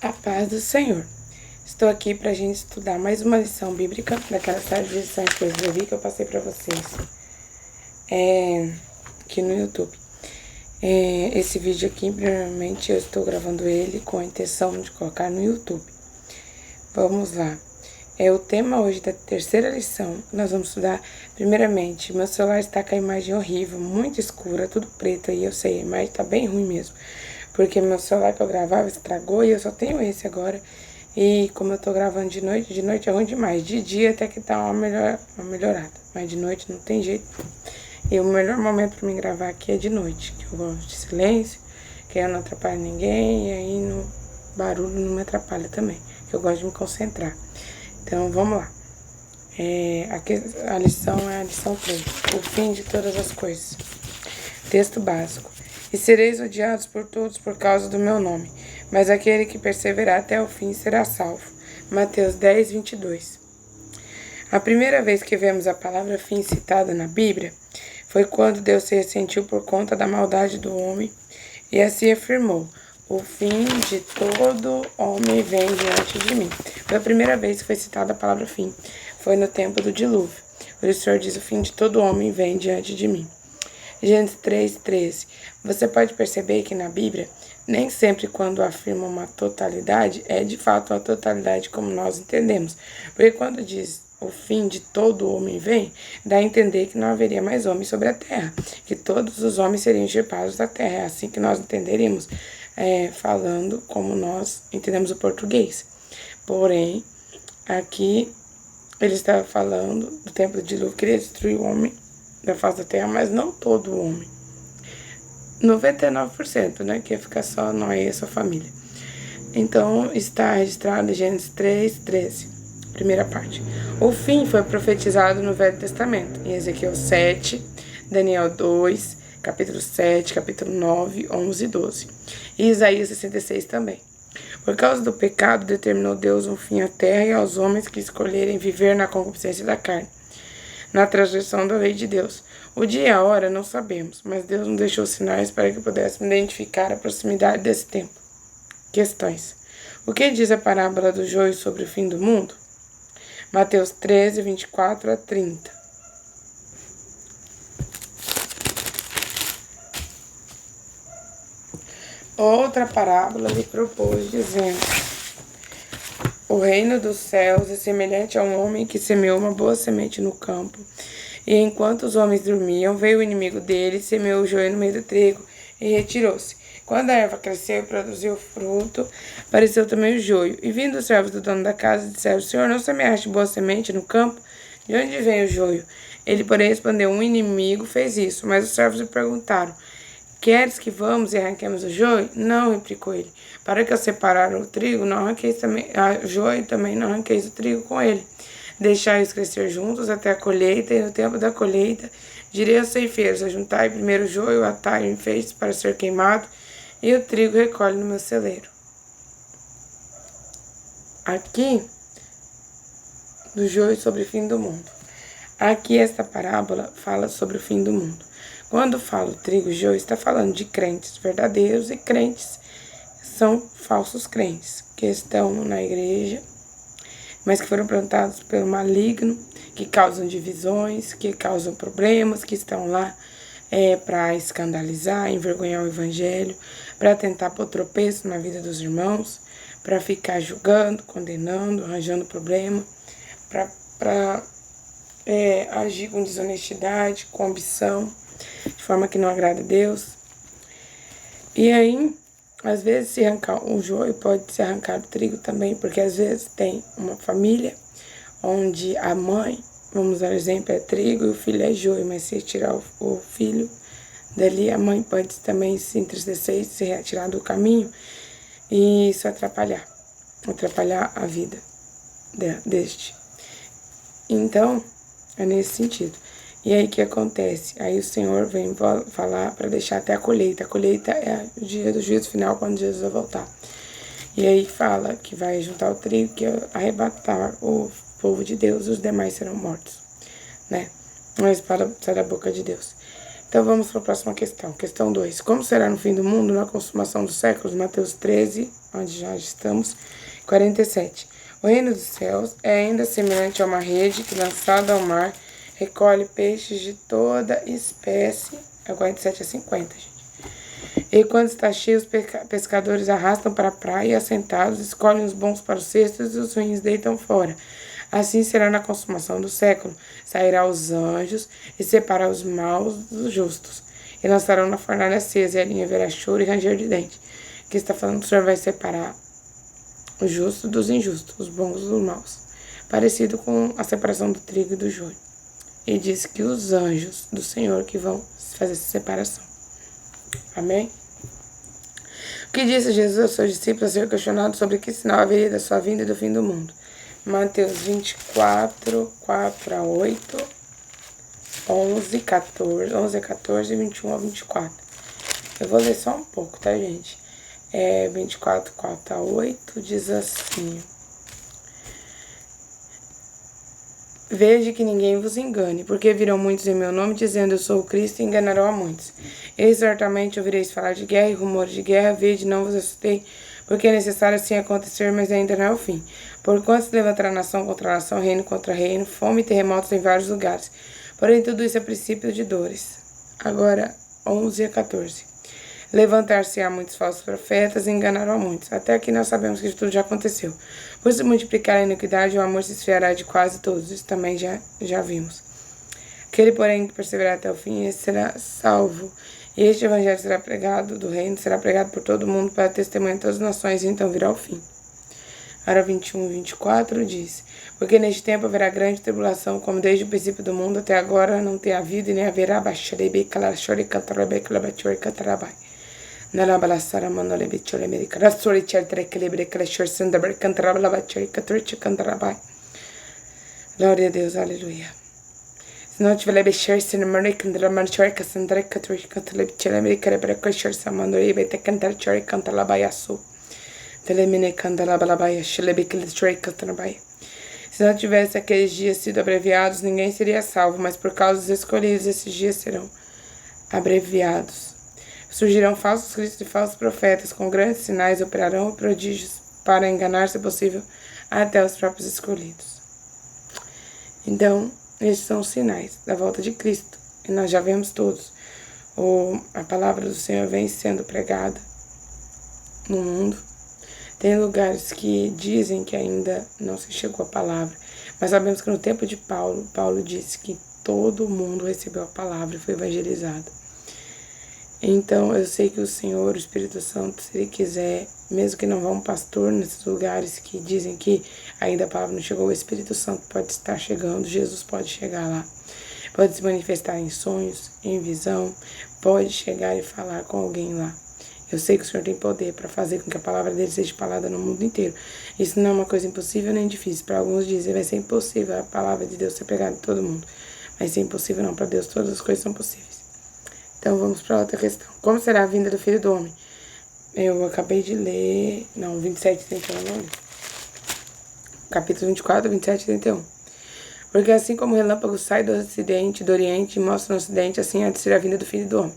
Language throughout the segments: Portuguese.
A paz do Senhor. Estou aqui para a gente estudar mais uma lição bíblica daquela série de lições que eu escrevi que eu passei para vocês aqui no YouTube. Esse vídeo aqui, primeiramente, eu estou gravando ele com a intenção de colocar no YouTube. Vamos lá. O tema hoje da terceira lição, nós vamos estudar, primeiramente, meu celular está com a imagem horrível, muito escura, tudo preto aí, eu sei, a imagem está bem ruim mesmo. Porque meu celular que eu gravava estragou e eu só tenho esse agora. E como eu tô gravando de noite é ruim demais. De dia até que tá uma melhorada. Mas de noite não tem jeito. E o melhor momento pra mim gravar aqui é de noite. Que eu gosto de silêncio, que eu não atrapalho ninguém. E aí no barulho não me atrapalha também. Que eu gosto de me concentrar. Então vamos lá. Aqui a lição é a lição 3. O fim de todas as coisas. Texto básico. E sereis odiados por todos por causa do meu nome, mas aquele que perseverar até o fim será salvo. Mateus 10, 22. A primeira vez que vemos a palavra fim citada na Bíblia foi quando Deus se ressentiu por conta da maldade do homem e assim afirmou: o fim de todo homem vem diante de mim. Foi a primeira vez que foi citada a palavra fim. Foi no tempo do dilúvio. O Senhor diz: o fim de todo homem vem diante de mim. Gênesis 3:13. Você pode perceber que na Bíblia, nem sempre quando afirma uma totalidade, é de fato a totalidade como nós entendemos. Porque quando diz o fim de todo homem vem, dá a entender que não haveria mais homens sobre a terra, que todos os homens seriam extirpados da terra. É assim que nós entenderíamos, falando como nós entendemos o português. Porém, aqui ele estava falando do tempo de dilúvio, que ele destruiu o homem da face da terra, mas não todo o homem. 99%, né? Que ia ficar só nós e a sua família. Então, está registrado em Gênesis 3:13, primeira parte. O fim foi profetizado no Velho Testamento, em Ezequiel 7, Daniel 2, capítulo 7, capítulo 9, 11 e 12. E Isaías 66 também. Por causa do pecado, determinou Deus um fim à terra e aos homens que escolherem viver na concupiscência da carne, na transgressão da lei de Deus. O dia e a hora não sabemos, mas Deus nos deixou sinais para que pudéssemos identificar a proximidade desse tempo. Questões. O que diz a parábola do joio sobre o fim do mundo? Mateus 13, 24 a 30. Outra parábola lhe propôs, dizendo: o reino dos céus é semelhante a um homem que semeou uma boa semente no campo. E enquanto os homens dormiam, veio o inimigo dele, semeou o joio no meio do trigo e retirou-se. Quando a erva cresceu e produziu fruto, apareceu também o joio. E vindo os servos do dono da casa, disseram: Senhor, não semeaste boa semente no campo? De onde vem o joio? Ele, porém, respondeu: um inimigo fez isso. Mas os servos lhe perguntaram: queres que vamos e arranquemos o joio? Não, replicou ele. Para que eu separar o trigo, não arranqueis também o joio, também não arranqueis o trigo com ele. Deixai-os crescer juntos até a colheita, e no tempo da colheita direi aos ceifeiros: ajuntai primeiro o joio, atai em feixes para ser queimado, e o trigo recolhe no meu celeiro. Aqui, do joio sobre o fim do mundo. Aqui esta parábola fala sobre o fim do mundo. Quando fala o trigo e joio, está falando de crentes verdadeiros e crentes são falsos crentes, que estão na igreja, mas que foram plantados pelo maligno, que causam divisões, que causam problemas, que estão lá para escandalizar, envergonhar o evangelho, para tentar pôr tropeço na vida dos irmãos, para ficar julgando, condenando, arranjando problema, para agir com desonestidade, com ambição, de forma que não agrada a Deus. E aí, às vezes, se arrancar o joio, pode se arrancar o trigo também, porque às vezes tem uma família onde a mãe, vamos dar exemplo, é trigo e o filho é joio, mas se tirar o filho dali, a mãe pode também se entristecer e se retirar do caminho e isso atrapalhar a vida deste. Então, é nesse sentido. E aí o que acontece? Aí o Senhor vem falar para deixar até a colheita. A colheita é o dia do juízo final, quando Jesus vai voltar. E aí fala que vai juntar o trigo, que arrebatar o povo de Deus, os demais serão mortos, né? Mas para sai da boca de Deus. Então vamos para a próxima questão. Questão 2. Como será no fim do mundo, na consumação dos séculos? Mateus 13, onde já estamos. 47. O reino dos céus é ainda semelhante a uma rede que, lançada ao mar, recolhe peixes de toda espécie. É 47 a 50, gente. E quando está cheio, os pescadores arrastam para a praia e, assentados, escolhem os bons para os cestos e os ruins deitam fora. Assim será na consumação do século. Sairá os anjos e separar os maus dos justos. E lançarão na fornalha acesa, e ali haverá choro e ranger de dente. Aqui está falando que o Senhor vai separar os justos dos injustos, os bons dos maus. Parecido com a separação do trigo e do joio. E diz que os anjos do Senhor que vão fazer essa separação. Amém? O que disse Jesus aos seus discípulos a ser questionado sobre que sinal haveria da sua vinda e do fim do mundo? Mateus 24, 4 a 8, 11 a 14 e 21 a 24. Eu vou ler só um pouco, tá, gente? 24, 4 a 8 diz assim: Veja que ninguém vos engane, porque virão muitos em meu nome, dizendo eu sou o Cristo, e enganarão a muitos. E certamente ouvireis falar de guerra e rumores de guerra, vede, não vos assustei, porque é necessário assim acontecer, mas ainda não é o fim. Porquanto se levantará nação contra nação, reino contra reino, fome e terremotos em vários lugares. Porém, tudo isso é princípio de dores. Agora, 11 a 14. Levantar-se-á muitos falsos profetas e enganarão a muitos. Até aqui nós sabemos que tudo já aconteceu. Por se multiplicar a iniquidade, o amor se esfriará de quase todos. Isso também já vimos. Aquele, porém, que perseverar até o fim, esse será salvo. E este evangelho será pregado do reino, será pregado por todo mundo para testemunho de todas as nações, e então virá o fim. Ara 21 e 24 diz: Porque neste tempo haverá grande tribulação, como desde o princípio do mundo até agora não tem havido e nem haverá. Glória a Deus, aleluia. Se não tiver bexer, se não me cantar manchar que sandra católica católica me querer coxer samando e vai ter cantar chore cantar la baiaçu. Telemine cantar la balabaia, xelebi que chore cantar baia. Se não tivesse aqueles dias sido abreviados, ninguém seria salvo, mas por causa dos escolhidos esses dias serão abreviados. Surgirão falsos cristos e falsos profetas, com grandes sinais operarão prodígios para enganar, se possível, até os próprios escolhidos. Então, esses são os sinais da volta de Cristo. E nós já vemos todos. A palavra do Senhor vem sendo pregada no mundo. Tem lugares que dizem que ainda não se chegou a palavra. Mas sabemos que no tempo de Paulo disse que todo mundo recebeu a palavra e foi evangelizado. Então, eu sei que o Senhor, o Espírito Santo, se Ele quiser, mesmo que não vá um pastor nesses lugares que dizem que ainda a palavra não chegou, o Espírito Santo pode estar chegando, Jesus pode chegar lá. Pode se manifestar em sonhos, em visão, pode chegar e falar com alguém lá. Eu sei que o Senhor tem poder para fazer com que a palavra dele seja falada no mundo inteiro. Isso não é uma coisa impossível nem difícil. Para alguns dizem, vai ser impossível a palavra de Deus ser pregada em todo mundo. Mas é impossível não, para Deus todas as coisas são possíveis. Então, vamos para outra questão. Como será a vinda do Filho do Homem? Eu acabei de ler... Não, 27 e 31 não li. Capítulo 24, 27 e 31. Porque assim como o relâmpago sai do ocidente, do oriente, e mostra no ocidente, assim há de ser a vinda do Filho do Homem.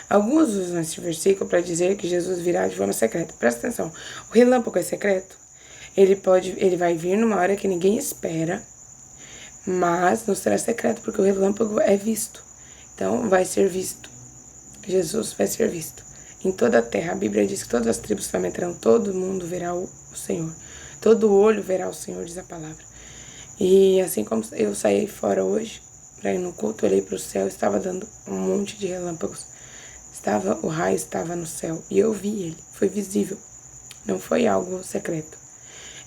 Alguns usam esse versículo para dizer que Jesus virá de forma secreta. Presta atenção. O relâmpago é secreto? Ele vai vir numa hora que ninguém espera, mas não será secreto, porque o relâmpago é visto. Então, vai ser visto. Jesus vai ser visto em toda a terra. A Bíblia diz que todas as tribos se lamentarão, todo mundo verá o Senhor. Todo olho verá o Senhor, diz a palavra. E assim como eu saí fora hoje, para ir no culto, olhei para o céu, estava dando um monte de relâmpagos. O raio estava no céu e eu vi ele, foi visível. Não foi algo secreto.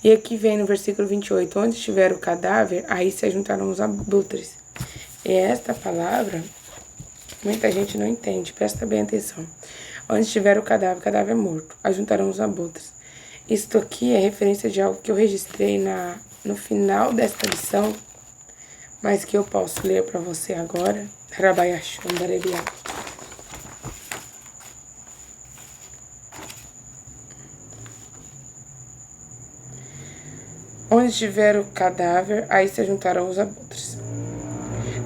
E aqui vem no versículo 28, onde estiver o cadáver, aí se ajuntarão os abutres. E esta palavra... Muita gente não entende, presta bem atenção. Onde estiver o cadáver morto, ajuntarão os abutres. Isto aqui é referência de algo que eu registrei no final desta lição, mas que eu posso ler para você agora. Onde estiver o cadáver, aí se juntarão os abutres.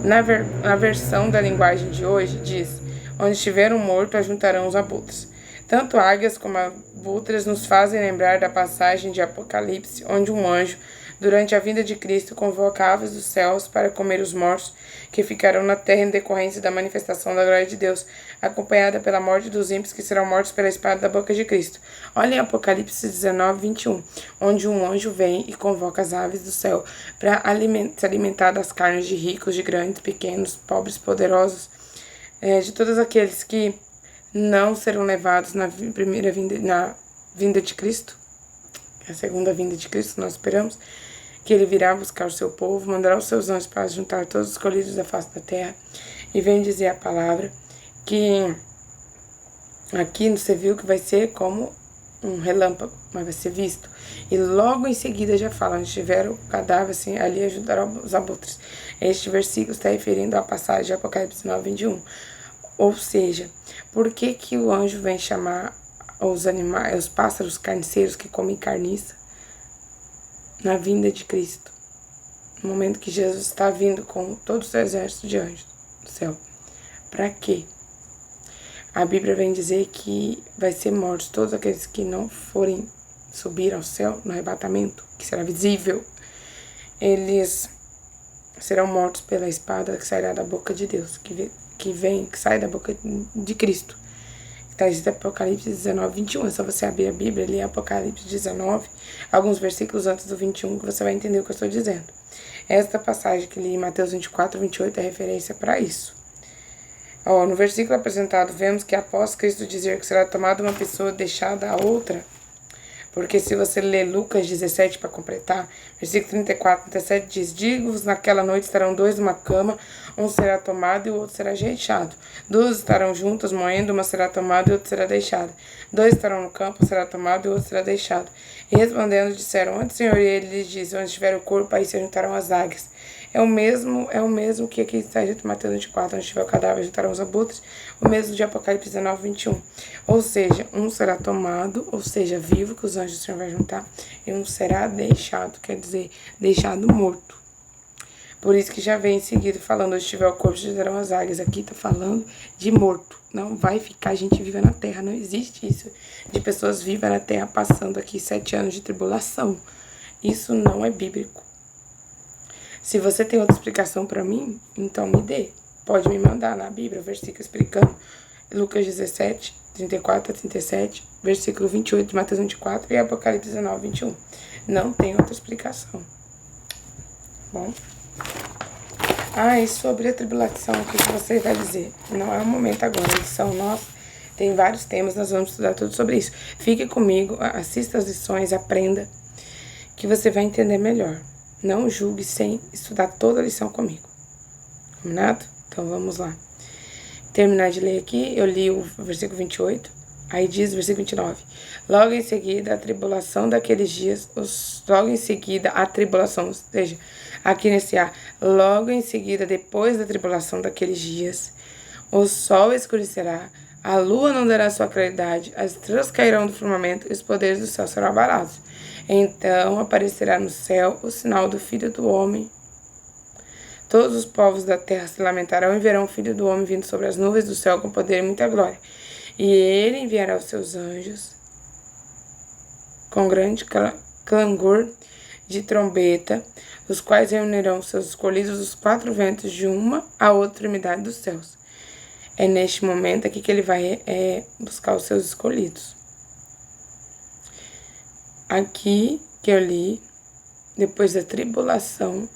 Na versão da linguagem de hoje, diz: onde estiver um morto, ajuntarão os abutres. Tanto águias como abutres nos fazem lembrar da passagem de Apocalipse, onde um anjo, durante a vinda de Cristo, convoca aves dos céus para comer os mortos que ficarão na terra em decorrência da manifestação da glória de Deus, acompanhada pela morte dos ímpios que serão mortos pela espada da boca de Cristo. Olhem Apocalipse 19, 21, onde um anjo vem e convoca as aves do céu para se alimentar das carnes de ricos, de grandes, pequenos, pobres, poderosos, de todos aqueles que não serão levados na primeira vinda, na vinda de Cristo, a segunda vinda de Cristo, nós esperamos, que ele virá buscar o seu povo, mandará os seus anjos para juntar todos os escolhidos da face da terra, e vem dizer a palavra que aqui você viu que vai ser como um relâmpago, mas vai ser visto. E logo em seguida já fala, onde tiver o cadáver, assim, ali ajudarão os abutres. Este versículo está referindo à passagem de Apocalipse 9, 21. Ou seja, por que que o anjo vem chamar os animais, os pássaros carniceiros que comem carniça na vinda de Cristo? No momento que Jesus está vindo com todo o seu exército de anjos do céu. Para quê? A Bíblia vem dizer que vai ser mortos todos aqueles que não forem subir ao céu no arrebatamento, que será visível. Eles serão mortos pela espada que sairá da boca de Deus, que sai da boca de Cristo. Está escrito Apocalipse 19, 21. É só você abrir a Bíblia, ler Apocalipse 19, alguns versículos antes do 21, que você vai entender o que eu estou dizendo. Esta passagem que li em Mateus 24, 28 é referência para isso. No versículo apresentado, vemos que após Cristo dizer que será tomada uma pessoa deixada a outra, porque se você ler Lucas 17 para completar, versículo 34, 37 diz: digo-vos, naquela noite estarão dois numa cama, um será tomado e o outro será deixado. Duas estarão juntas moendo, uma será tomada e outra será deixada. Dois estarão no campo, um será tomado e o outro será deixado. E respondendo, disseram: onde, Senhor? E ele lhes disse: onde estiver o corpo, aí se juntarão as águias. É o mesmo que aqui está escrito em Mateus 24, onde estiver o cadáver, juntarão os abutres, o mesmo de Apocalipse 19, 21. Ou seja, um será tomado, ou seja, vivo, que os anjos do Senhor vai juntar, e um será deixado, quer dizer, deixado morto. Por isso que já vem em seguida falando, onde estiver o corpo, juntarão as águias. Aqui está falando de morto. Não vai ficar gente viva na terra, não existe isso de pessoas vivas na terra passando aqui 7 anos de tribulação. Isso não é bíblico. Se você tem outra explicação para mim, então me dê. Pode me mandar na Bíblia o versículo explicando. Lucas 17, 34 a 37, versículo 28 de Mateus 24 e Apocalipse 19, 21. Não tem outra explicação. Bom. E sobre a tribulação, o que você vai dizer? Não é o momento agora, a lição nossa. Tem vários temas, nós vamos estudar tudo sobre isso. Fique comigo, assista as lições, aprenda, que você vai entender melhor. Não julgue sem estudar toda a lição comigo. Combinado? Então vamos lá. Terminar de ler aqui, eu li o versículo 28. Aí diz o versículo 29. Logo em seguida, a tribulação daqueles dias, logo em seguida, a tribulação, ou seja, aqui nesse logo em seguida, depois da tribulação daqueles dias, o sol escurecerá, a lua não dará sua claridade, as estrelas cairão do firmamento e os poderes do céu serão abalados. Então aparecerá no céu o sinal do Filho do Homem. Todos os povos da terra se lamentarão e verão o Filho do Homem vindo sobre as nuvens do céu com poder e muita glória. E ele enviará os seus anjos com grande clangor de trombeta, os quais reunirão os seus escolhidos dos 4 ventos de uma a outra extremidade dos céus. É neste momento aqui que ele vai buscar os seus escolhidos. Aqui que eu li, depois da tribulação,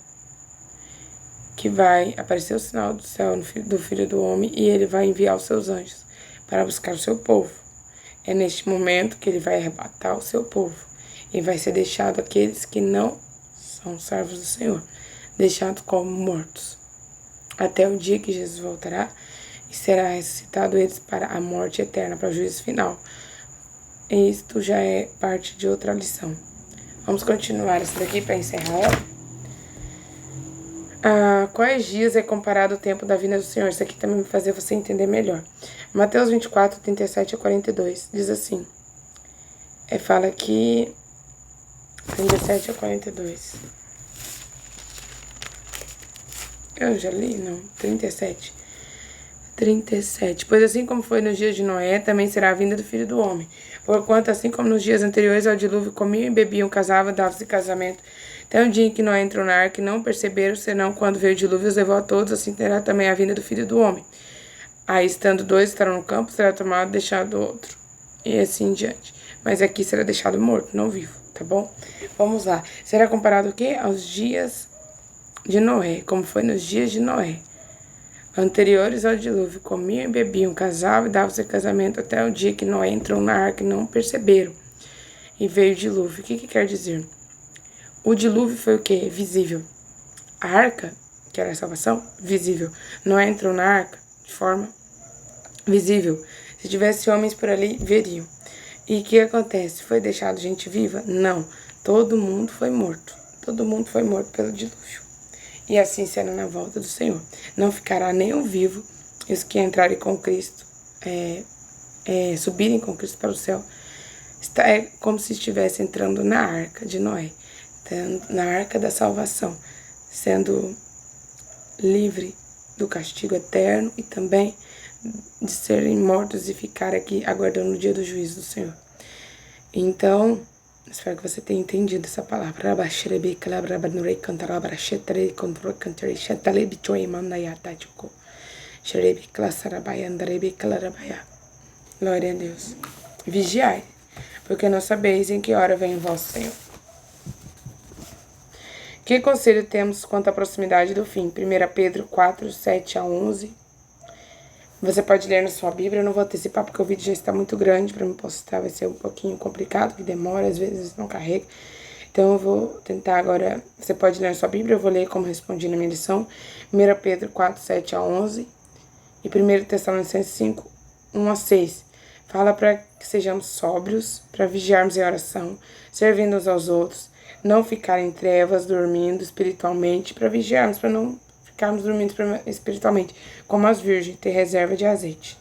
que vai aparecer o sinal do céu do Filho do Homem e ele vai enviar os seus anjos para buscar o seu povo. É neste momento que ele vai arrebatar o seu povo e vai ser deixado aqueles que não são servos do Senhor, deixados como mortos, até o dia que Jesus voltará e será ressuscitado eles para a morte eterna, para o juízo final. Isto já é parte de outra lição. Vamos continuar isso daqui para encerrar. Quais dias é comparado o tempo da vinda do Senhor? Isso aqui também vai fazer você entender melhor. Mateus 24, 37 a 42, diz assim. Fala aqui, 37 a 42. Eu já li? Não, 37. 37. Pois assim como foi nos dias de Noé, também será a vinda do Filho do Homem. Porquanto, assim como nos dias anteriores ao dilúvio, comiam e bebiam, casavam, davam-se casamento, até o dia em que Noé entrou na arca, e não perceberam, senão quando veio o dilúvio, os levou a todos, assim terá também a vinda do Filho do Homem. Aí, estando dois, estarão no campo, será tomado, deixado outro, e assim em diante. Mas aqui será deixado morto, não vivo, tá bom? Vamos lá. Será comparado o quê? Aos dias de Noé, como foi nos dias de Noé. Anteriores ao dilúvio, comiam e bebiam, casavam e davam-se casamento até o dia que Noé entrou na arca e não perceberam. E veio o dilúvio. O que quer dizer? O dilúvio foi o quê? Visível. A arca, que era a salvação, visível. Noé entrou na arca de forma visível. Se tivesse homens por ali, veriam. E o que acontece? Foi deixado gente viva? Não. Todo mundo foi morto. Todo mundo foi morto pelo dilúvio. E assim será na volta do Senhor. Não ficará nem o vivo, e os que entrarem com Cristo, subirem com Cristo para o céu, é como se estivesse entrando na arca de Noé, na arca da salvação, sendo livre do castigo eterno e também de serem mortos e ficar aqui aguardando o dia do juízo do Senhor. Então, espero que você tenha entendido essa palavra. Glória a Deus. Vigiai, porque não sabeis em que hora vem o vosso Senhor. Que conselho temos quanto à proximidade do fim? 1 Pedro 4, 7 a 11. Você pode ler na sua Bíblia, eu não vou antecipar porque o vídeo já está muito grande para me postar, vai ser um pouquinho complicado, que demora, às vezes não carrega. Então eu vou tentar agora, você pode ler na sua Bíblia, eu vou ler como respondi na minha lição. 1 Pedro 4, 7 a 11 e 1 Tessalonicenses 5, 1 a 6. Fala para que sejamos sóbrios, para vigiarmos em oração, servindo uns aos outros, não ficar em trevas, dormindo espiritualmente, para vigiarmos, para não ficarmos dormindo espiritualmente, como as virgens, ter reserva de azeite.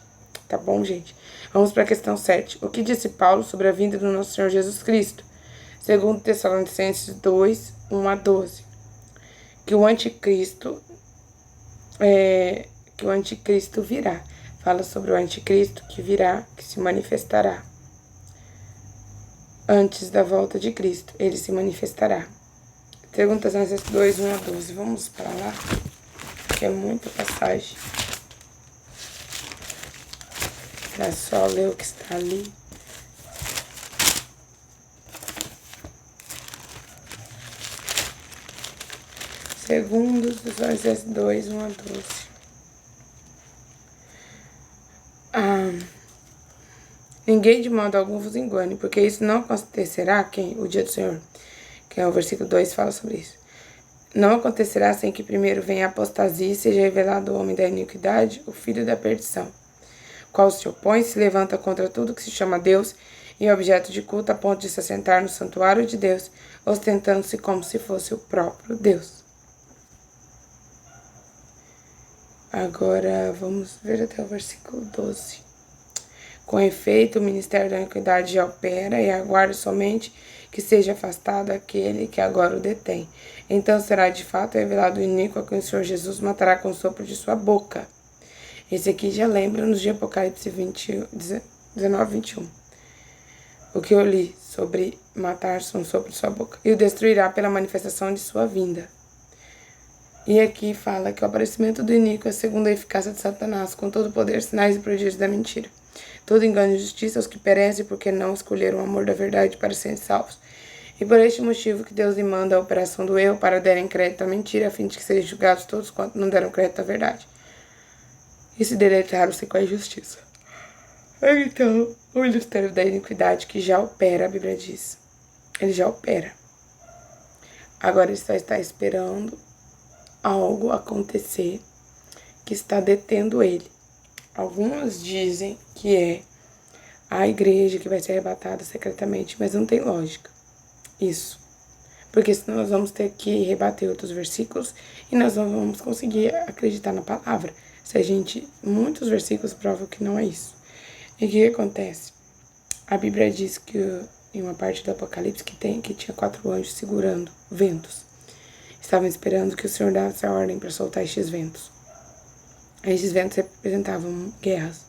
Tá bom, gente? Vamos para a questão 7. O que disse Paulo sobre a vinda do nosso Senhor Jesus Cristo? Segundo Tessalonicenses 2, 1 a 12. Que o anticristo virá. Fala sobre o anticristo que virá, que se manifestará. Antes da volta de Cristo, ele se manifestará. Segundo Tessalonicenses 2, 1 a 12. Vamos para lá, que é muita passagem. É só ler o que está ali. Segundo Tessalonicenses 2, 1 a 12. Ninguém de modo algum vos engane, porque isso não acontecerá, o dia do Senhor, que é o versículo 2, fala sobre isso. Não acontecerá sem que primeiro venha a apostasia e seja revelado o homem da iniquidade, o filho da perdição, qual se opõe, se levanta contra tudo que se chama Deus e é objeto de culto a ponto de se assentar no santuário de Deus, ostentando-se como se fosse o próprio Deus. Agora vamos ver até o versículo 12. Com efeito, o ministério da iniquidade já opera e aguarda somente que seja afastado aquele que agora o detém. Então será de fato revelado o iníquo a quem o Senhor Jesus matará com o sopro de sua boca. Esse aqui já lembra-nos de Apocalipse 19, 21. O que eu li sobre matar com o sopro de sua boca. E o destruirá pela manifestação de sua vinda. E aqui fala que o aparecimento do iníquo é segundo a eficácia de Satanás, com todo o poder, sinais e prodígios da mentira. Todo engano e justiça aos que perecem porque não escolheram o amor da verdade para serem salvos. E por este motivo que Deus lhe manda a operação do erro para darem crédito à mentira, a fim de que sejam julgados todos quanto não deram crédito à verdade. E se deleitaram-se com a injustiça. Então, o ministério da iniquidade que já opera, a Bíblia diz. Ele já opera. Agora ele só está esperando algo acontecer que está detendo ele. Alguns dizem que é a igreja que vai ser arrebatada secretamente, mas não tem lógica isso. Porque senão nós vamos ter que rebater outros versículos e nós não vamos conseguir acreditar na palavra. Muitos versículos provam que não é isso. E o que acontece? A Bíblia diz que em uma parte do Apocalipse que tinha 4 anjos segurando ventos. Estavam esperando que o Senhor desse a ordem para soltar estes ventos. Esses ventos representavam guerras,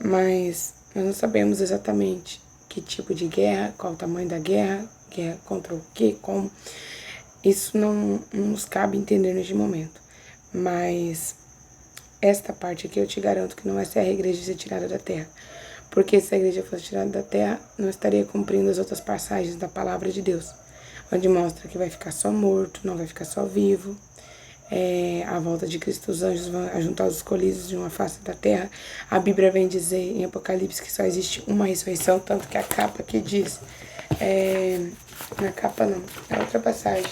mas nós não sabemos exatamente que tipo de guerra, qual o tamanho da guerra, guerra contra o quê, como. Isso não nos cabe entender neste momento, mas esta parte aqui eu te garanto que não vai ser a igreja ser tirada da terra, porque se a igreja fosse tirada da terra, não estaria cumprindo as outras passagens da palavra de Deus, onde mostra que vai ficar só morto, não vai ficar só vivo. A volta de Cristo, os anjos vão ajuntar os escolhidos de uma face da terra. A Bíblia vem dizer em Apocalipse que só existe uma ressurreição, tanto que a capa que diz, na capa não, é outra passagem,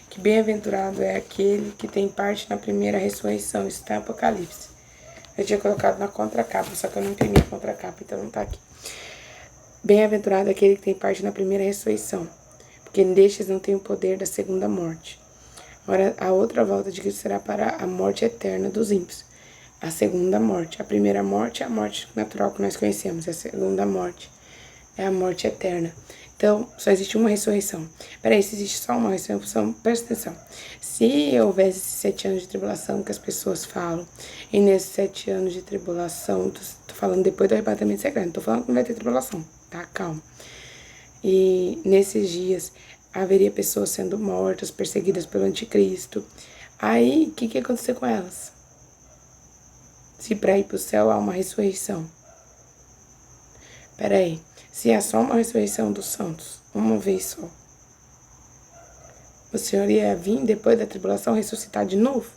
que bem-aventurado é aquele que tem parte na primeira ressurreição. Isso está em Apocalipse. Eu tinha colocado na contracapa, só que eu não imprimi a contracapa, então não tá aqui. Bem-aventurado é aquele que tem parte na primeira ressurreição, porque destes não tem o poder da segunda morte. Agora, a outra volta de Cristo será para a morte eterna dos ímpios. A segunda morte. A primeira morte é a morte natural que nós conhecemos. A segunda morte é a morte eterna. Então, só existe uma ressurreição. Peraí, se existe só uma ressurreição, presta atenção. Se houvesse esses 7 anos de tribulação que as pessoas falam, e nesses 7 anos de tribulação, tô falando depois do arrebatamento secreto, não tô falando que não vai ter tribulação, tá? Calma. E nesses dias haveria pessoas sendo mortas, perseguidas pelo anticristo. Aí, o que aconteceu com elas? Se para ir para o céu há uma ressurreição. Peraí, se há só uma ressurreição dos santos, uma vez só, o Senhor ia vir depois da tribulação ressuscitar de novo?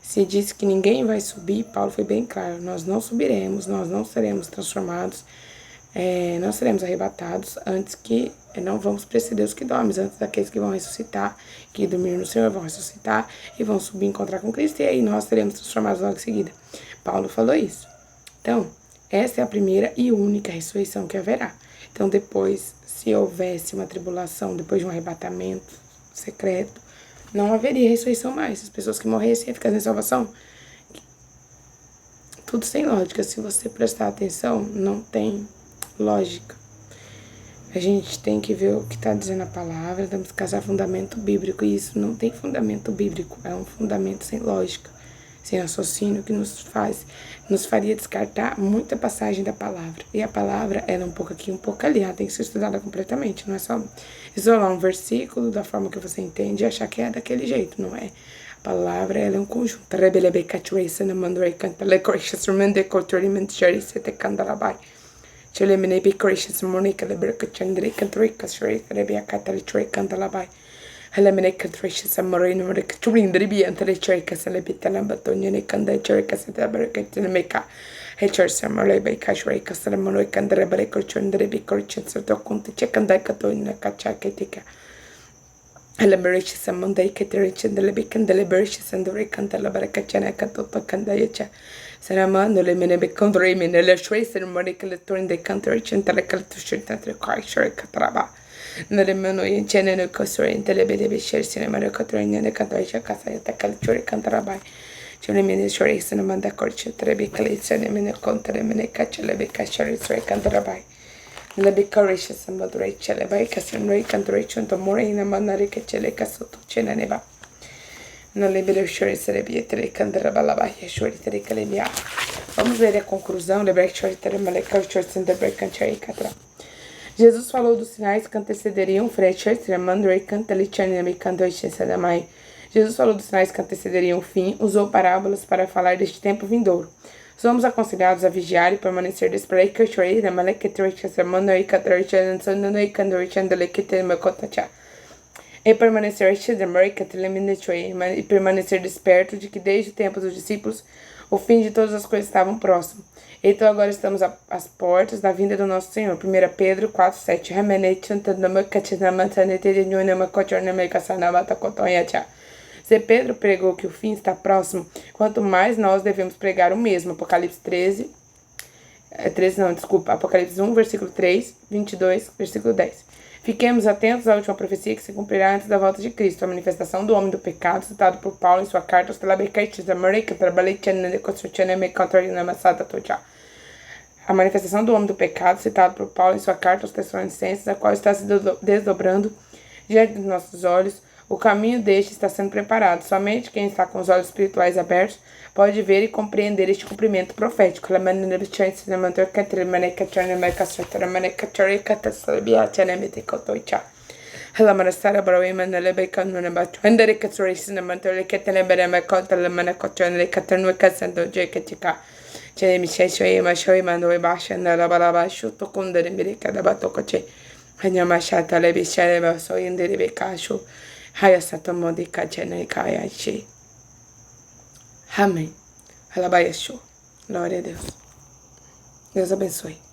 Se disse que ninguém vai subir, Paulo foi bem claro, nós não subiremos, nós não seremos transformados, não seremos arrebatados antes que não vamos preceder os que dormem, antes daqueles que vão ressuscitar, que dormiram no Senhor vão ressuscitar e vão subir e encontrar com Cristo, e aí nós seremos transformados logo em seguida. Paulo falou isso. Então, essa é a primeira e única ressurreição que haverá. Então, depois, se houvesse uma tribulação, depois de um arrebatamento secreto, não haveria ressurreição mais. As pessoas que morressem iam ficar sem salvação. Tudo sem lógica. Se você prestar atenção, não tem lógica. A gente tem que ver o que está dizendo a palavra, temos que casar fundamento bíblico, e isso não tem fundamento bíblico, é um fundamento sem lógica, sem raciocínio, que nos faria descartar muita passagem da palavra. E a palavra, ela é um pouco aqui, um pouco ali, ela tem que ser estudada completamente, não é só isolar um versículo da forma que você entende e achar que é daquele jeito, não é? A palavra, ela é um conjunto. Chile be gracious Monica the Burka Chandri Cantrica Shrek Rebia Catalitrek Cantalabai. Helemineka Tricious and Moreno Recturing the Ribia and Telecheca Celebita Lambatonian and the Chericas at the American Hatchers and Morebe Cashreka Salamonoik and the Rebecca Chandri Corchins of the Conti Check and Dicatoina Cachaketica. Helemericious and Monday Caterich and the Lebic and the Libericious and the Recantala Baracachana Toto Candayacha. Saramando le mene be condre me nelle trace and Monica le torn de Canterich and Telecaltushit and the Kaisher Catraba. Nelle meno in Chenene Cosre and Telebede Shares in America Train and the Cantarisha Casa at the Calture Cantarabai. Chelemine Shores and Amanda Corche, Trebicales and Emine Contra Mene Cachelebe Casheris Ray Cantarabai. Lebicoricious and Moderate Chelebai Cassan Ray Cantarich and Tomorina Manarica Cheleca Soto Cheneva. No libero chore serebia telecandra balabaia chore telecalebia. Vamos ler a conclusão. Jesus falou dos sinais que antecederiam Jesus falou dos sinais que antecederiam o fim, usou parábolas para falar deste tempo vindouro. Somos aconselhados a vigiar e permanecer e permanecer desperto de que desde o tempo dos discípulos o fim de todas as coisas estavam próximo. Então agora estamos às portas da vinda do nosso Senhor. 1 Pedro 4:7. Se Pedro pregou que o fim está próximo, quanto mais nós devemos pregar o mesmo. Apocalipse 1, versículo 3, 22, versículo 10. Fiquemos atentos à última profecia que se cumprirá antes da volta de Cristo, a manifestação do homem do pecado, citado por Paulo em sua carta aos Telebecaites, a manifestação do homem do pecado, citado por Paulo em sua carta aos Tessalonicenses, a qual está se desdobrando diante dos nossos olhos. O caminho deste está sendo preparado. Somente quem está com os olhos espirituais abertos pode ver e compreender este cumprimento profético. Amém. Glória a Deus. Deus abençoe.